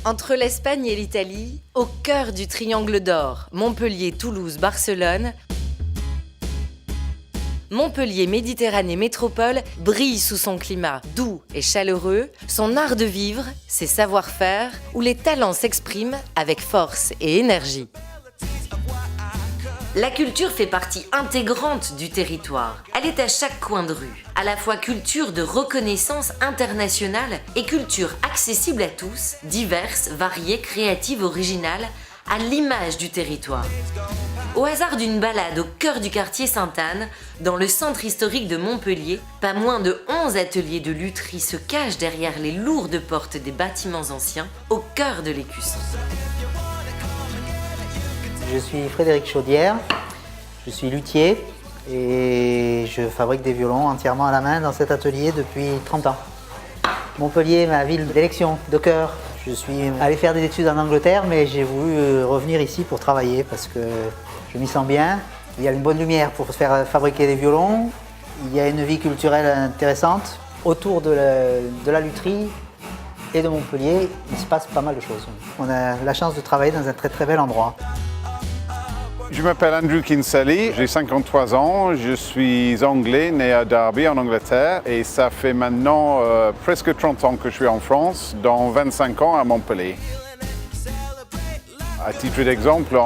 Entre l'Espagne et l'Italie, au cœur du triangle d'or, Montpellier, Toulouse, Barcelone, Montpellier Méditerranée Métropole brille sous son climat doux et chaleureux, son art de vivre, ses savoir-faire, où les talents s'expriment avec force et énergie. La culture fait partie intégrante du territoire. Elle est à chaque coin de rue. À la fois culture de reconnaissance internationale et culture accessible à tous, diverse, variée, créative, originale, à l'image du territoire. Au hasard d'une balade au cœur du quartier Sainte-Anne, dans le centre historique de Montpellier, pas moins de 11 ateliers de lutherie se cachent derrière les lourdes portes des bâtiments anciens, au cœur de l'Écusson. Je suis Frédéric Chaudière, je suis luthier et je fabrique des violons entièrement à la main dans cet atelier depuis 30 ans. Montpellier est ma ville d'élection, de cœur. Je suis allé faire des études en Angleterre, mais j'ai voulu revenir ici pour travailler parce que je m'y sens bien. Il y a une bonne lumière pour faire fabriquer des violons, il y a une vie culturelle intéressante. Autour de la lutherie et de Montpellier, il se passe pas mal de choses. On a la chance de travailler dans un très très bel endroit. Je m'appelle Andrew Kinsella, j'ai 53 ans, je suis anglais, né à Derby en Angleterre et ça fait maintenant presque 30 ans que je suis en France, dont 25 ans à Montpellier. À titre d'exemple,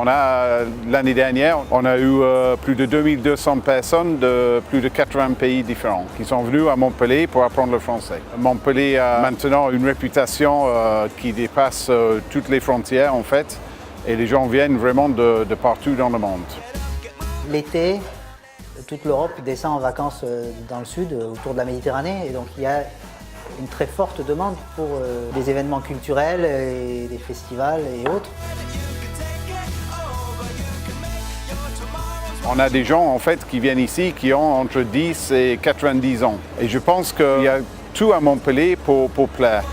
l'année dernière, on a eu plus de 2200 personnes de plus de 80 pays différents qui sont venus à Montpellier pour apprendre le français. Montpellier a maintenant une réputation qui dépasse toutes les frontières en fait. Et les gens viennent vraiment de partout dans le monde. L'été, toute l'Europe descend en vacances dans le sud, autour de la Méditerranée. Et donc il y a une très forte demande pour des événements culturels, et des festivals et autres. On a des gens en fait qui viennent ici qui ont entre 10 et 90 ans. Et je pense qu'il y a tout à Montpellier pour plaire.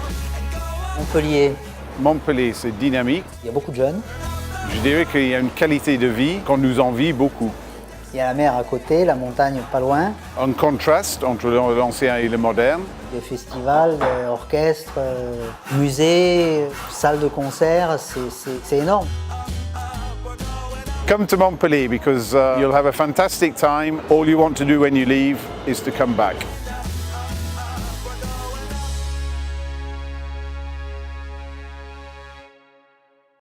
Montpellier, c'est dynamique. Il y a beaucoup de jeunes. Je dirais qu'il y a une qualité de vie qu'on nous envie beaucoup. Il y a la mer à côté, la montagne pas loin. Un contraste entre l'ancien et le moderne. Des festivals, orchestres, musées, salles de concert, c'est énorme. Come to Montpellier because you'll have a fantastic time. All you want to do when you leave is to come back.